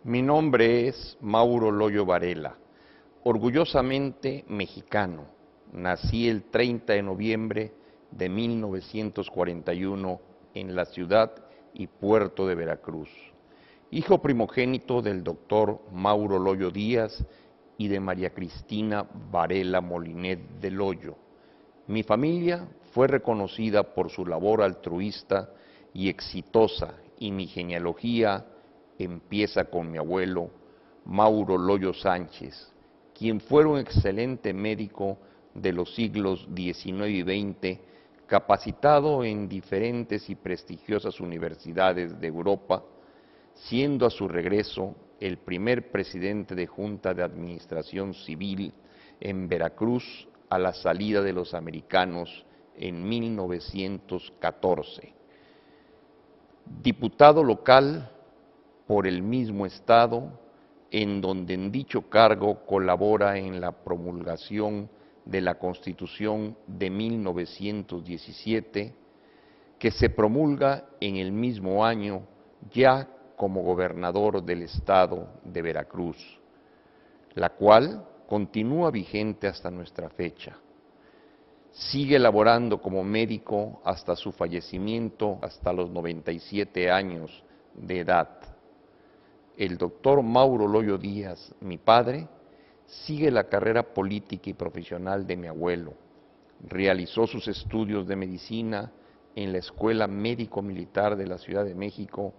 Mi nombre es Mauro Loyo Varela, orgullosamente mexicano. Nací el 30 de noviembre de 1941 en la ciudad y puerto de Veracruz. Hijo primogénito del doctor Mauro Loyo Díaz y de María Cristina Varela Molinet de Loyo. Mi familia fue reconocida por su labor altruista y exitosa, y mi genealogía empieza con mi abuelo Mauro Loyo Sánchez, quien fue un excelente médico de los siglos XIX y XX, capacitado en diferentes y prestigiosas universidades de Europa, siendo a su regreso el primer presidente de Junta de Administración Civil en Veracruz a la salida de los americanos en 1914. Diputado local por el mismo estado, en donde en dicho cargo colabora en la promulgación de la Constitución de 1917, que se promulga en el mismo año ya como gobernador del estado de Veracruz, la cual continúa vigente hasta nuestra fecha. Sigue laborando como médico hasta su fallecimiento, hasta los 97 años de edad. El doctor Mauro Loyo Díaz, mi padre, sigue la carrera política y profesional de mi abuelo. Realizó sus estudios de medicina en la Escuela Médico Militar de la Ciudad de México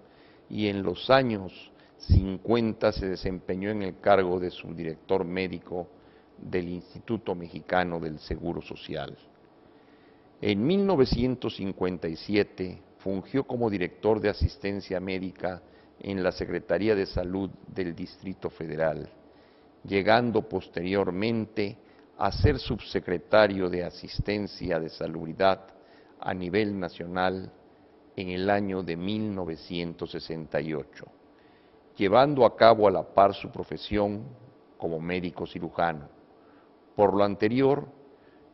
y en los años 50 se desempeñó en el cargo de subdirector médico del Instituto Mexicano del Seguro Social. En 1957 fungió como director de asistencia médica en la Secretaría de Salud del Distrito Federal, llegando posteriormente a ser subsecretario de Asistencia de Salubridad a nivel nacional en el año de 1968, llevando a cabo a la par su profesión como médico cirujano. Por lo anterior,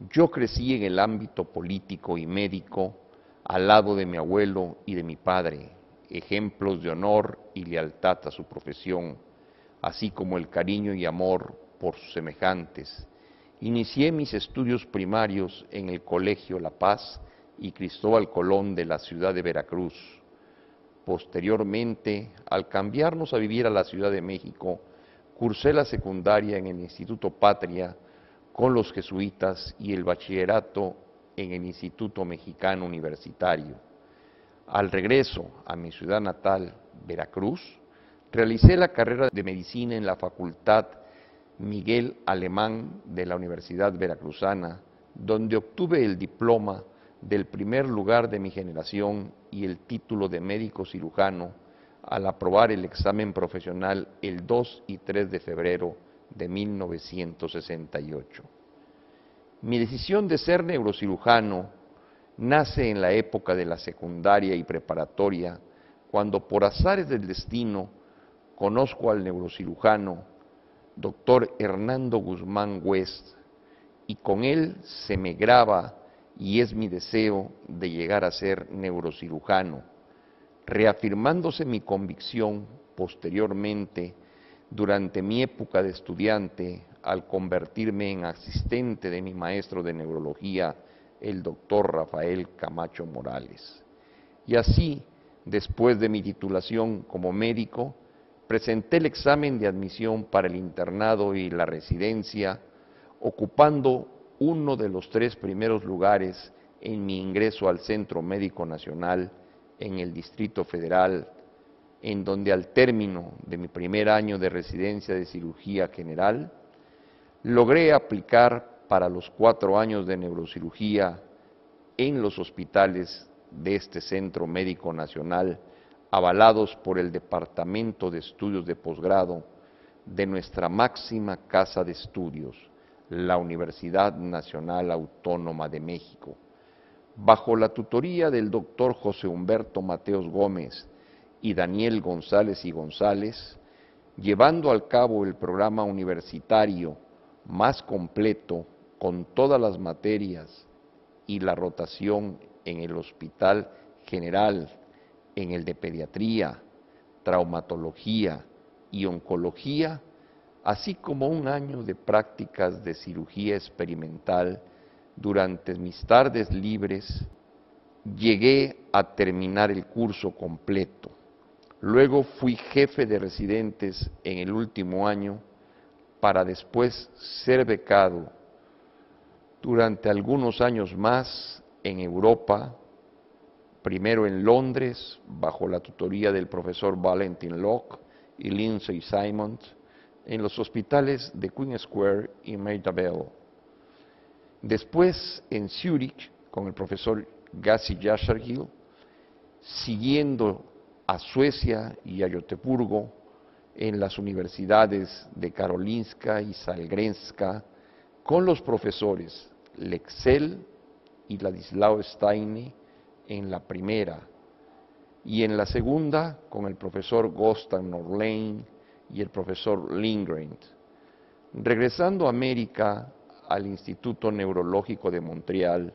yo crecí en el ámbito político y médico al lado de mi abuelo y de mi padre, ejemplos de honor y lealtad a su profesión, así como el cariño y amor por sus semejantes. Inicié mis estudios primarios en el Colegio La Paz y Cristóbal Colón de la ciudad de Veracruz. Posteriormente, al cambiarnos a vivir a la Ciudad de México, cursé la secundaria en el Instituto Patria con los jesuitas y el bachillerato en el Instituto Mexicano Universitario. Al regreso a mi ciudad natal, Veracruz, realicé la carrera de medicina en la Facultad Miguel Alemán de la Universidad Veracruzana, donde obtuve el diploma del primer lugar de mi generación y el título de médico cirujano al aprobar el examen profesional el 2 y 3 de febrero de 1968. Mi decisión de ser neurocirujano nace en la época de la secundaria y preparatoria, cuando por azares del destino conozco al neurocirujano doctor Hernando Guzmán West, y con él se me graba y es mi deseo de llegar a ser neurocirujano, reafirmándose mi convicción posteriormente durante mi época de estudiante al convertirme en asistente de mi maestro de neurología, el doctor Rafael Camacho Morales. Y así, después de mi titulación como médico, presenté el examen de admisión para el internado y la residencia, ocupando uno de los 3 primeros lugares en mi ingreso al Centro Médico Nacional en el Distrito Federal, en donde al término de mi primer año de residencia de cirugía general, logré aplicar para los 4 años de neurocirugía en los hospitales de este Centro Médico Nacional, avalados por el Departamento de Estudios de Posgrado de nuestra máxima casa de estudios, la Universidad Nacional Autónoma de México, bajo la tutoría del doctor José Humberto Mateos Gómez y Daniel González y González, llevando al cabo el programa universitario más completo con todas las materias y la rotación en el Hospital General, en el de Pediatría, Traumatología y oncología, así como un año de prácticas de cirugía experimental. Durante mis tardes libres llegué a terminar el curso completo. Luego fui jefe de residentes en el último año para después ser becado durante algunos años más en Europa, primero en Londres, bajo la tutoría del profesor Valentin Locke y Lindsay Simons, en los hospitales de Queen Square y Maida Vale. Después en Zúrich, con el profesor Gassi Yashargil, siguiendo a Suecia y a Gotemburgo en las universidades de Karolinska y Sahlgrenska, con los profesores Lexell y Ladislao Steine en la primera, y en la segunda con el profesor Gostan Norlén y el profesor Lindgren. Regresando a América, al Instituto Neurológico de Montreal,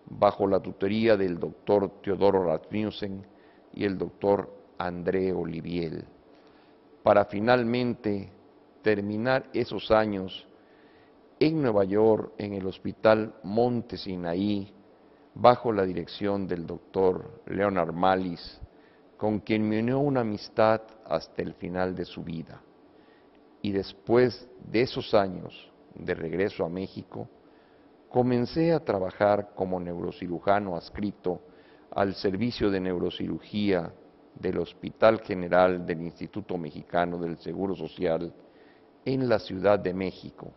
bajo la tutoría del doctor Teodoro Rasmussen y el doctor André Olivier, para finalmente terminar esos años en Nueva York, en el Hospital Monte Sinaí, bajo la dirección del doctor Leonard Mallis, con quien me unió una amistad hasta el final de su vida. Y después de esos años de regreso a México, comencé a trabajar como neurocirujano adscrito al Servicio de Neurocirugía del Hospital General del Instituto Mexicano del Seguro Social en la Ciudad de México,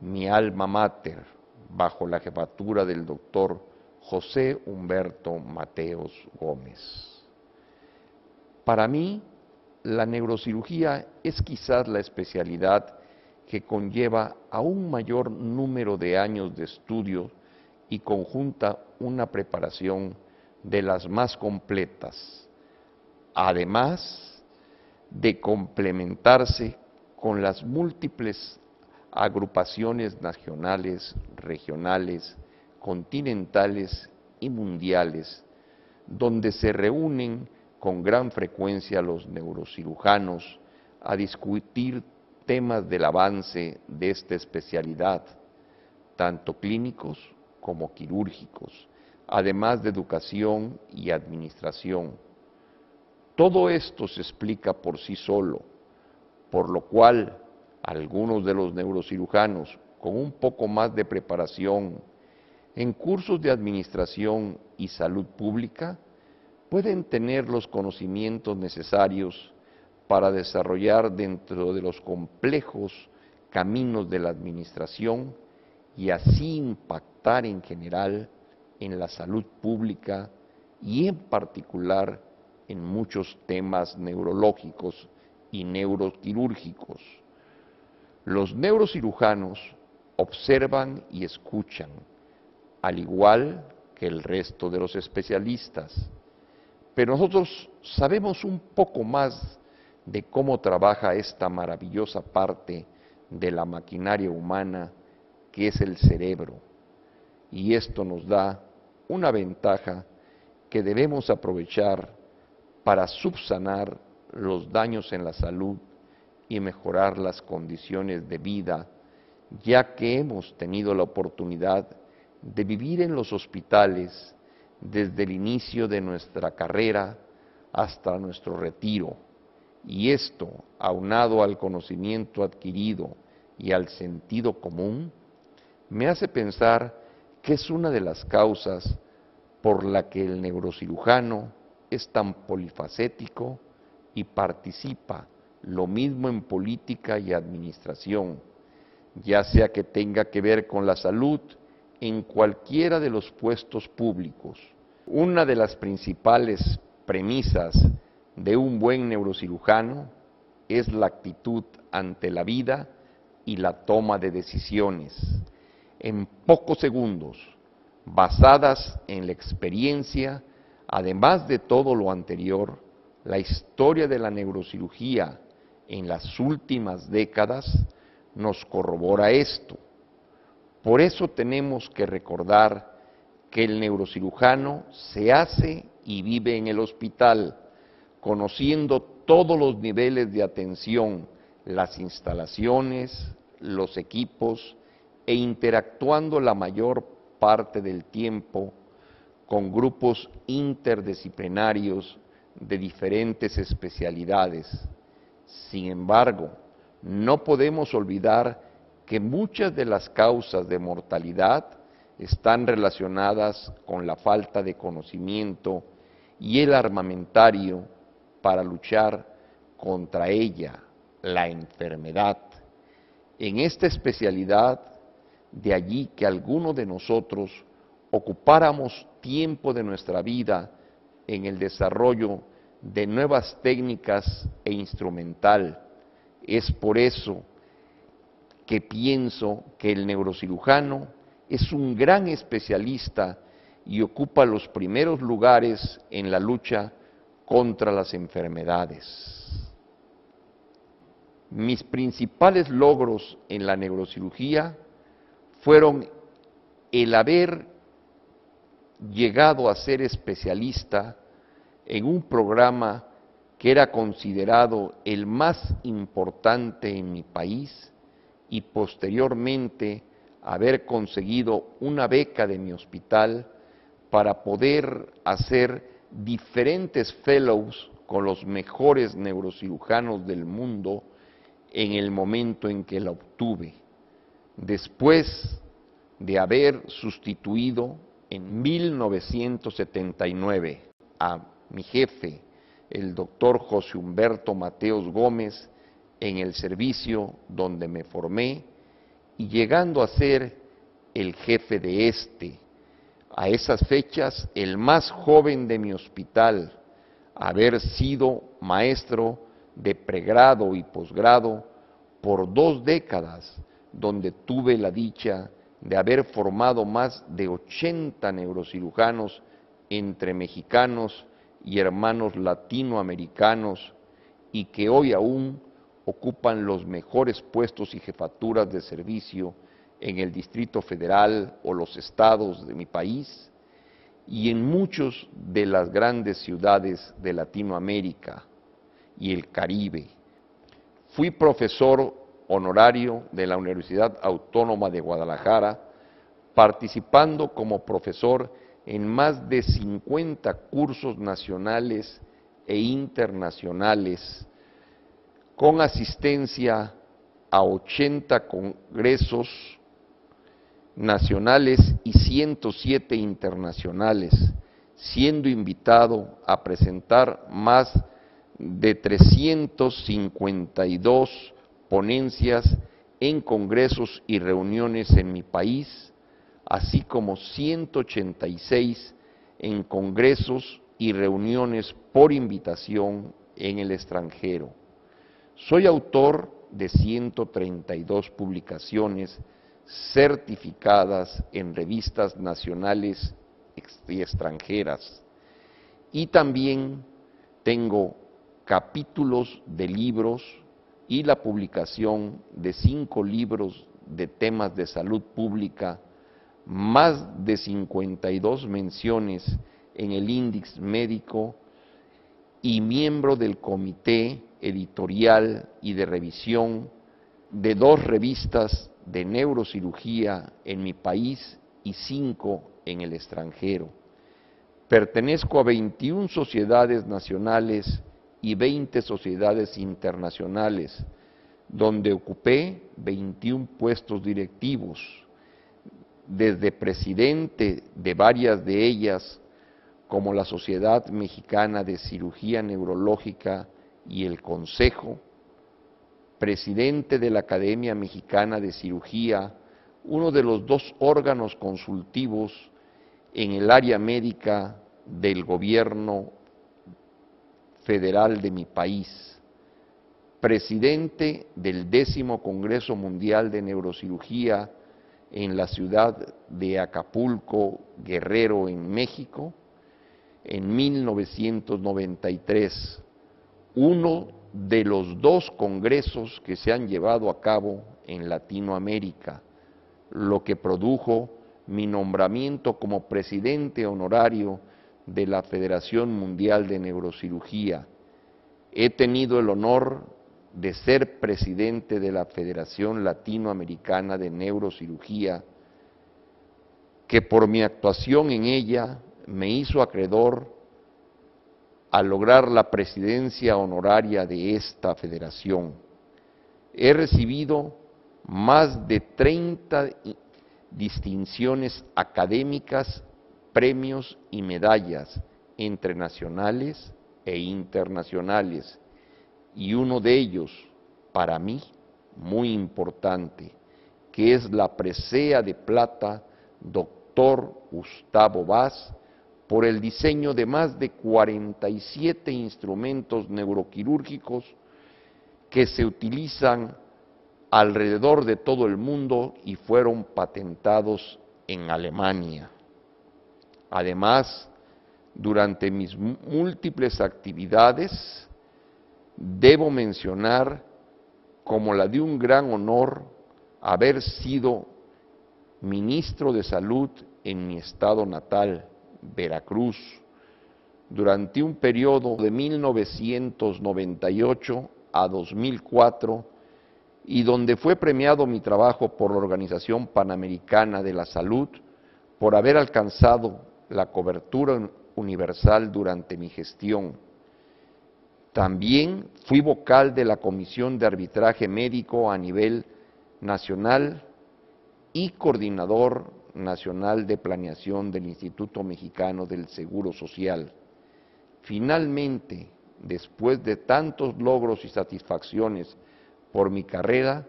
mi alma mater, bajo la jefatura del doctor José Humberto Mateos Gómez. Para mí, la neurocirugía es quizás la especialidad que conlleva a un mayor número de años de estudio y conjunta una preparación de las más completas, además de complementarse con las múltiples agrupaciones nacionales, regionales, continentales y mundiales, donde se reúnen con gran frecuencia los neurocirujanos a discutir temas del avance de esta especialidad, tanto clínicos como quirúrgicos, además de educación y administración. Todo esto se explica por sí solo, por lo cual algunos de los neurocirujanos con un poco más de preparación en cursos de administración y salud pública pueden tener los conocimientos necesarios para desarrollar dentro de los complejos caminos de la administración y así impactar en general en la salud pública y en particular en muchos temas neurológicos y neuroquirúrgicos. Los neurocirujanos observan y escuchan, al igual que el resto de los especialistas, pero nosotros sabemos un poco más de cómo trabaja esta maravillosa parte de la maquinaria humana que es el cerebro, y esto nos da una ventaja que debemos aprovechar para subsanar los daños en la salud y mejorar las condiciones de vida, ya que hemos tenido la oportunidad de vivir en los hospitales desde el inicio de nuestra carrera hasta nuestro retiro, y esto, aunado al conocimiento adquirido y al sentido común, me hace pensar que es una de las causas por la que el neurocirujano es tan polifacético y participa lo mismo en política y administración, ya sea que tenga que ver con la salud en cualquiera de los puestos públicos. Una de las principales premisas de un buen neurocirujano es la actitud ante la vida y la toma de decisiones en pocos segundos, basadas en la experiencia. Además de todo lo anterior, la historia de la neurocirugía en las últimas décadas nos corrobora esto. Por eso tenemos que recordar que el neurocirujano se hace y vive en el hospital, conociendo todos los niveles de atención, las instalaciones, los equipos e interactuando la mayor parte del tiempo con grupos interdisciplinarios de diferentes especialidades. Sin embargo, no podemos olvidar que muchas de las causas de mortalidad están relacionadas con la falta de conocimiento y el armamentario para luchar contra ella, la enfermedad. En esta especialidad, de allí que algunos de nosotros ocupáramos tiempo de nuestra vida en el desarrollo de nuevas técnicas e instrumental. Es por eso que pienso que el neurocirujano es un gran especialista y ocupa los primeros lugares en la lucha contra las enfermedades. Mis principales logros en la neurocirugía fueron el haber llegado a ser especialista en un programa que era considerado el más importante en mi país y posteriormente haber conseguido una beca de mi hospital para poder hacer diferentes fellows con los mejores neurocirujanos del mundo en el momento en que la obtuve. Después de haber sustituido en 1979 a mi jefe, el doctor José Humberto Mateos Gómez, en el servicio donde me formé, y llegando a ser el jefe de a esas fechas el más joven de mi hospital, haber sido maestro de pregrado y posgrado por 2 décadas, donde tuve la dicha de haber formado más de 80 neurocirujanos entre mexicanos y hermanos latinoamericanos y que hoy aún ocupan los mejores puestos y jefaturas de servicio en el Distrito Federal o los estados de mi país y en muchas de las grandes ciudades de Latinoamérica y el Caribe. Fui profesor honorario de la Universidad Autónoma de Guadalajara, participando como profesor en más de 50 cursos nacionales e internacionales, con asistencia a 80 congresos nacionales y 107 internacionales, siendo invitado a presentar más de 352 ponencias en congresos y reuniones en mi país, así como 186 en congresos y reuniones por invitación en el extranjero. Soy autor de 132 publicaciones certificadas en revistas nacionales y extranjeras, y también tengo capítulos de libros y la publicación de 5 libros de temas de salud pública, más de 52 menciones en el índice médico y miembro del comité editorial y de revisión de 2 revistas de neurocirugía en mi país y 5 en el extranjero. Pertenezco a 21 sociedades nacionales y 20 sociedades internacionales, donde ocupé 21 puestos directivos, desde presidente de varias de ellas, como la Sociedad Mexicana de Cirugía Neurológica y el Consejo, presidente de la Academia Mexicana de Cirugía, uno de los 2 órganos consultivos en el área médica del gobierno federal de mi país, presidente del 10º Congreso Mundial de Neurocirugía en la ciudad de Acapulco, Guerrero, en México, en 1993, uno de los 2 congresos que se han llevado a cabo en Latinoamérica, lo que produjo mi nombramiento como presidente honorario de la Federación Mundial de Neurocirugía. he tenido el honor de ser presidente de la Federación Latinoamericana de Neurocirugía, que por mi actuación en ella me hizo acreedor a lograr la presidencia honoraria de esta federación. He recibido más de 30 distinciones académicas, premios y medallas entre nacionales e internacionales, y uno de ellos, para mí, muy importante, que es la presea de plata Dr. Gustavo Vaz, por el diseño de más de 47 instrumentos neuroquirúrgicos que se utilizan alrededor de todo el mundo y fueron patentados en Alemania. Además, durante mis múltiples actividades, debo mencionar como la de un gran honor haber sido ministro de Salud en mi estado natal, Veracruz, durante un periodo de 1998 a 2004, y donde fue premiado mi trabajo por la Organización Panamericana de la Salud por haber alcanzado la cobertura universal durante mi gestión. También fui vocal de la Comisión de Arbitraje Médico a nivel nacional y coordinador nacional de planeación del Instituto Mexicano del Seguro Social. Finalmente, después de tantos logros y satisfacciones por mi carrera,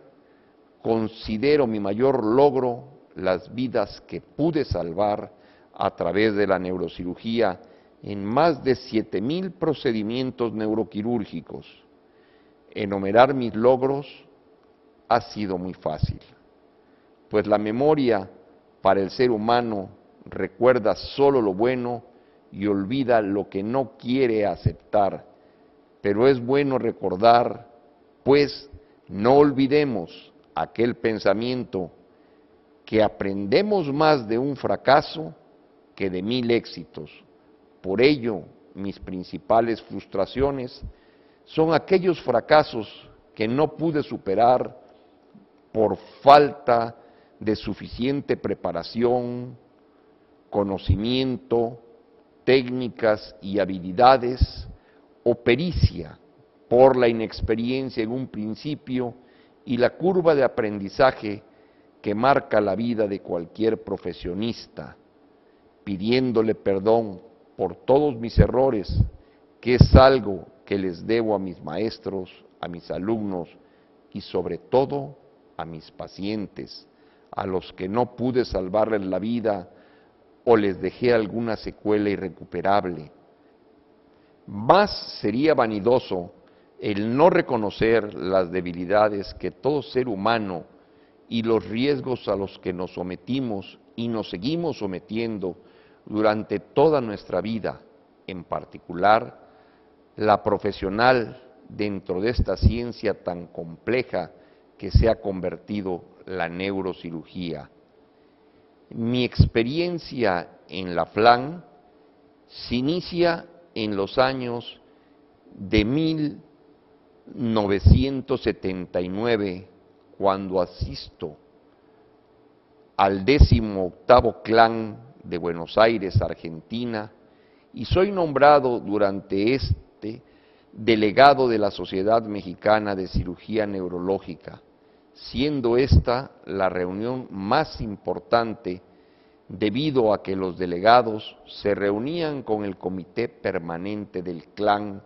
considero mi mayor logro las vidas que pude salvar a través de la neurocirugía en más de 7,000 procedimientos neuroquirúrgicos. Enumerar mis logros ha sido muy fácil, pues la memoria para el ser humano recuerda solo lo bueno y olvida lo que no quiere aceptar, pero es bueno recordar, pues no olvidemos aquel pensamiento que aprendemos más de un fracaso que de 1000 éxitos. Por ello, mis principales frustraciones son aquellos fracasos que no pude superar por falta de suficiente preparación, conocimiento, técnicas y habilidades, o pericia por la inexperiencia en un principio y la curva de aprendizaje que marca la vida de cualquier profesionista, pidiéndole perdón por todos mis errores, que es algo que les debo a mis maestros, a mis alumnos y sobre todo a mis pacientes, a los que no pude salvarles la vida o les dejé alguna secuela irrecuperable. Más sería vanidoso el no reconocer las debilidades que todo ser humano y los riesgos a los que nos sometimos y nos seguimos sometiendo durante toda nuestra vida, en particular la profesional dentro de esta ciencia tan compleja que se ha convertido la neurocirugía. Mi experiencia en la FLAN se inicia en los años de 1979, cuando asisto al 18º CLAN de Buenos Aires, Argentina, y soy nombrado durante este delegado de la Sociedad Mexicana de Cirugía Neurológica, siendo esta la reunión más importante debido a que los delegados se reunían con el comité permanente del CLAN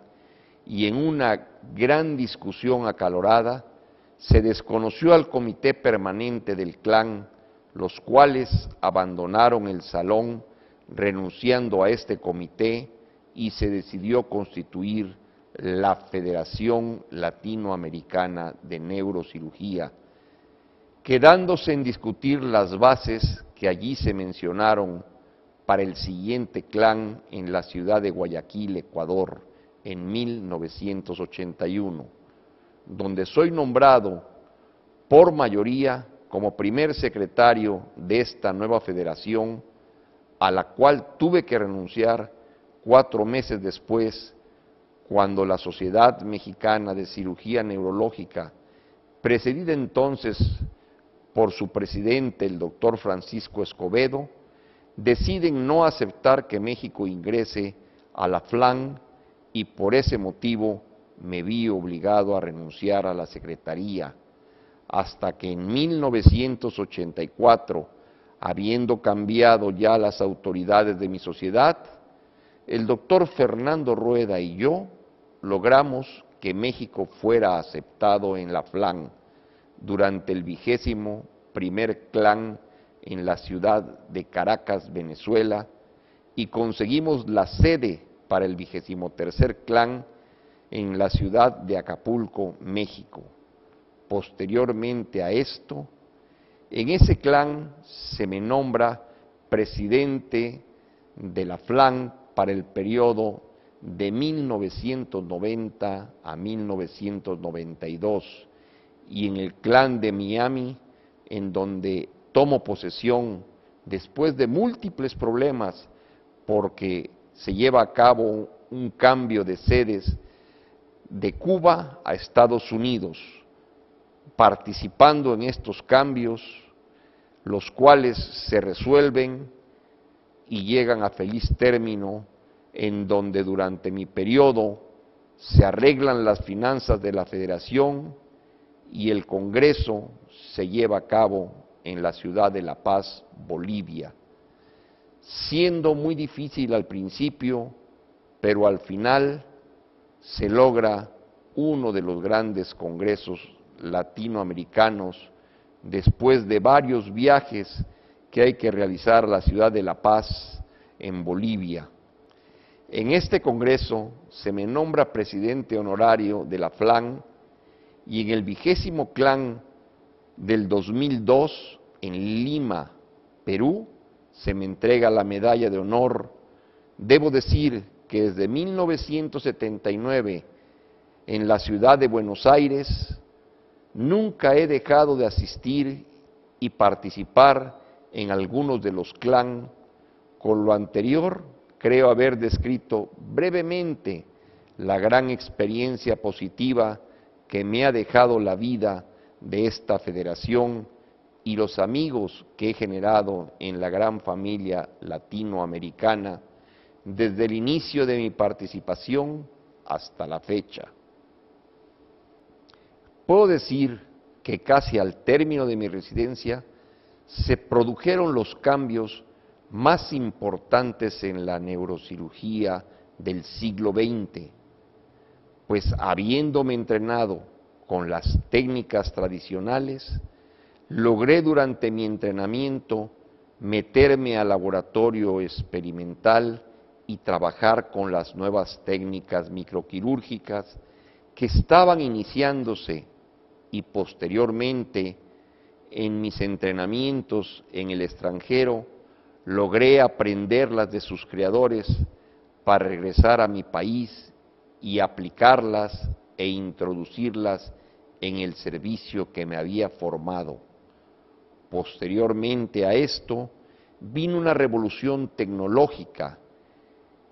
y en una gran discusión acalorada se desconoció al comité permanente del CLAN, los cuales abandonaron el salón renunciando a este comité y se decidió constituir la Federación Latinoamericana de Neurocirugía, quedándose en discutir las bases que allí se mencionaron para el siguiente CLAN en la ciudad de Guayaquil, Ecuador, en 1981, donde soy nombrado por mayoría como primer secretario de esta nueva federación, a la cual tuve que renunciar 4 meses después, cuando la Sociedad Mexicana de Cirugía Neurológica, presidida entonces por su presidente, el doctor Francisco Escobedo, deciden no aceptar que México ingrese a la FLAN y por ese motivo me vi obligado a renunciar a la secretaría, hasta que en 1984, habiendo cambiado ya las autoridades de mi sociedad, el doctor Fernando Rueda y yo logramos que México fuera aceptado en la FLAN durante el 21º CLAN en la ciudad de Caracas, Venezuela, y conseguimos la sede para el 23º CLAN en la ciudad de Acapulco, México. Posteriormente a esto, en ese CLAN se me nombra presidente de la FLAN para el periodo de 1990 a 1992, y en el CLAN de Miami, en donde tomo posesión después de múltiples problemas, porque se lleva a cabo un cambio de sedes de Cuba a Estados Unidos, participando en estos cambios, los cuales se resuelven y llegan a feliz término, en donde durante mi periodo se arreglan las finanzas de la Federación y el Congreso se lleva a cabo en la ciudad de La Paz, Bolivia, siendo muy difícil al principio, pero al final se logra uno de los grandes congresos latinoamericanos después de varios viajes que hay que realizar a la ciudad de La Paz, en Bolivia. En este congreso se me nombra presidente honorario de la FLAN y en el 20º CLAN del 2002 en Lima, Perú, se me entrega la medalla de honor. Debo decir que desde 1979 en la ciudad de Buenos Aires nunca he dejado de asistir y participar en algunos de los CLAN. Con lo anterior, creo haber descrito brevemente la gran experiencia positiva que me ha dejado la vida de esta federación y los amigos que he generado en la gran familia latinoamericana desde el inicio de mi participación hasta la fecha. Puedo decir que casi al término de mi residencia se produjeron los cambios más importantes en la neurocirugía del siglo XX, pues habiéndome entrenado con las técnicas tradicionales, logré durante mi entrenamiento meterme al laboratorio experimental y trabajar con las nuevas técnicas microquirúrgicas que estaban iniciándose, y posteriormente en mis entrenamientos en el extranjero logré aprenderlas de sus creadores para regresar a mi país y aplicarlas e introducirlas en el servicio que me había formado. Posteriormente a esto vino una revolución tecnológica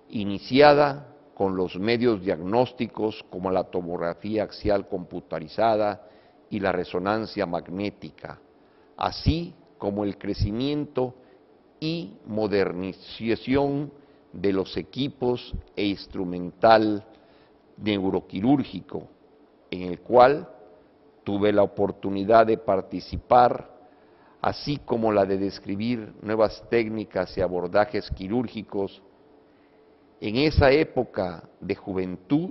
iniciada con los medios diagnósticos como la tomografía axial computarizada y la resonancia magnética, así como el crecimiento y modernización de los equipos e instrumental neuroquirúrgico, en el cual tuve la oportunidad de participar, así como la de describir nuevas técnicas y abordajes quirúrgicos. En esa época de juventud,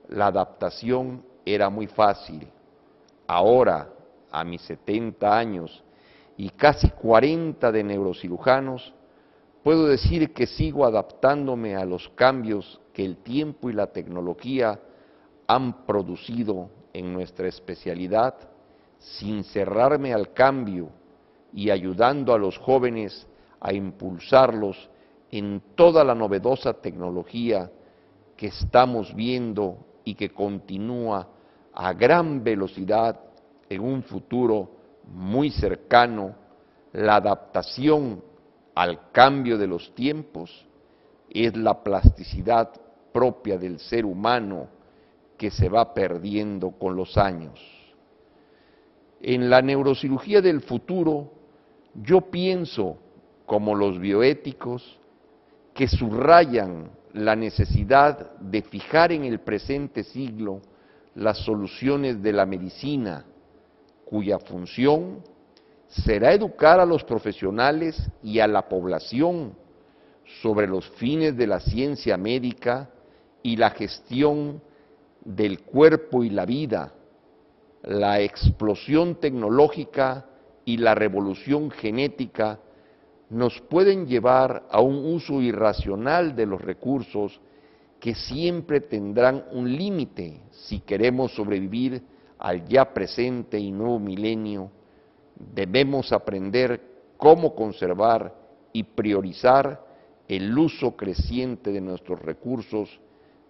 la adaptación era muy fácil. Ahora, a mis 70 años y casi 40 de neurocirujanos, puedo decir que sigo adaptándome a los cambios que el tiempo y la tecnología han producido en nuestra especialidad, sin cerrarme al cambio y ayudando a los jóvenes a impulsarlos en toda la novedosa tecnología que estamos viendo y que continúa a gran velocidad en un futuro muy cercano. La adaptación al cambio de los tiempos es la plasticidad propia del ser humano que se va perdiendo con los años. En la neurocirugía del futuro, yo pienso, como los bioéticos, que subrayan la necesidad de fijar en el presente siglo las soluciones de la medicina, cuya función será educar a los profesionales y a la población sobre los fines de la ciencia médica y la gestión del cuerpo y la vida, la explosión tecnológica y la revolución genética nos pueden llevar a un uso irracional de los recursos que siempre tendrán un límite si queremos sobrevivir al ya presente y nuevo milenio. Debemos aprender cómo conservar y priorizar el uso creciente de nuestros recursos.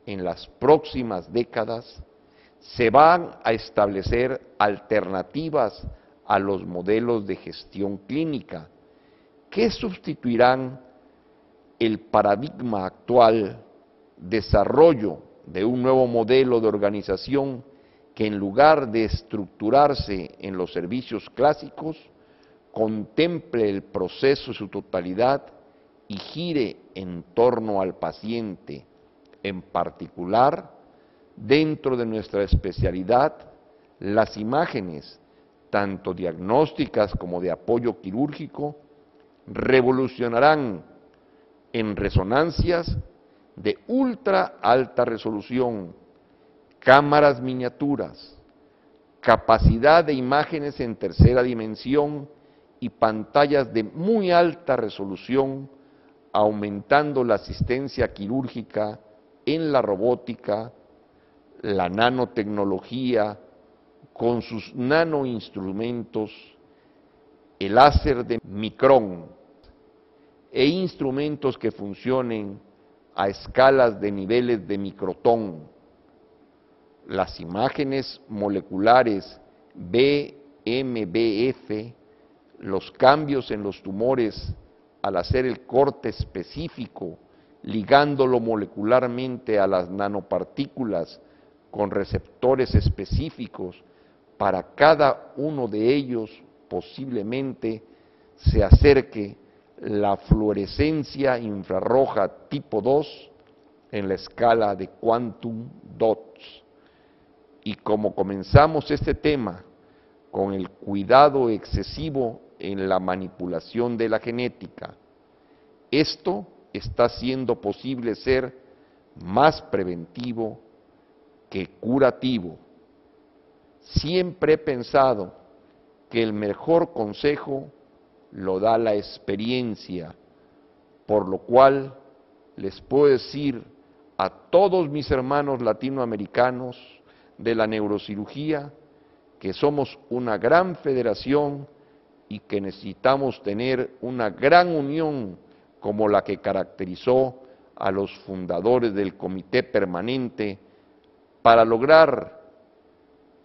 En las próximas décadas se van a establecer alternativas a los modelos de gestión clínica que sustituirán el paradigma actual, desarrollo de un nuevo modelo de organización que en lugar de estructurarse en los servicios clásicos, contemple el proceso en su totalidad y gire en torno al paciente, en particular, dentro de nuestra especialidad, las imágenes, tanto diagnósticas como de apoyo quirúrgico, revolucionarán en resonancias de ultra alta resolución, cámaras miniaturas, capacidad de imágenes en tercera dimensión y pantallas de muy alta resolución, aumentando la asistencia quirúrgica en la robótica, la nanotecnología, con sus nanoinstrumentos, el láser de micrón e instrumentos que funcionen a escalas de niveles de microtón. Las imágenes moleculares BMBF, los cambios en los tumores al hacer el corte específico, ligándolo molecularmente a las nanopartículas con receptores específicos, para cada uno de ellos posiblemente se acerque la fluorescencia infrarroja tipo 2 en la escala de quantum dots. Y como comenzamos este tema con el cuidado excesivo en la manipulación de la genética, esto está siendo posible ser más preventivo que curativo. Siempre he pensado que el mejor consejo lo da la experiencia, por lo cual les puedo decir a todos mis hermanos latinoamericanos de la neurocirugía que somos una gran federación y que necesitamos tener una gran unión como la que caracterizó a los fundadores del Comité Permanente para lograr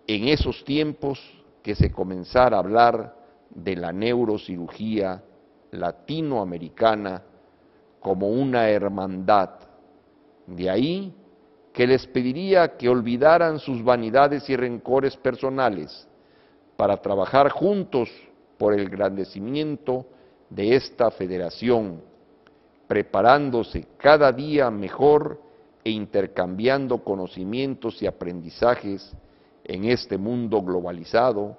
en esos tiempos que se comenzara a hablar de la neurocirugía latinoamericana como una hermandad. De ahí que les pediría que olvidaran sus vanidades y rencores personales para trabajar juntos por el engrandecimiento de esta federación, preparándose cada día mejor e intercambiando conocimientos y aprendizajes en este mundo globalizado,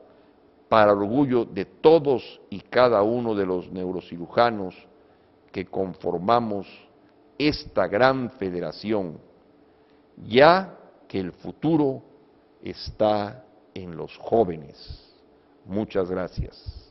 para orgullo de todos y cada uno de los neurocirujanos que conformamos esta gran federación, ya que el futuro está en los jóvenes. Muchas gracias.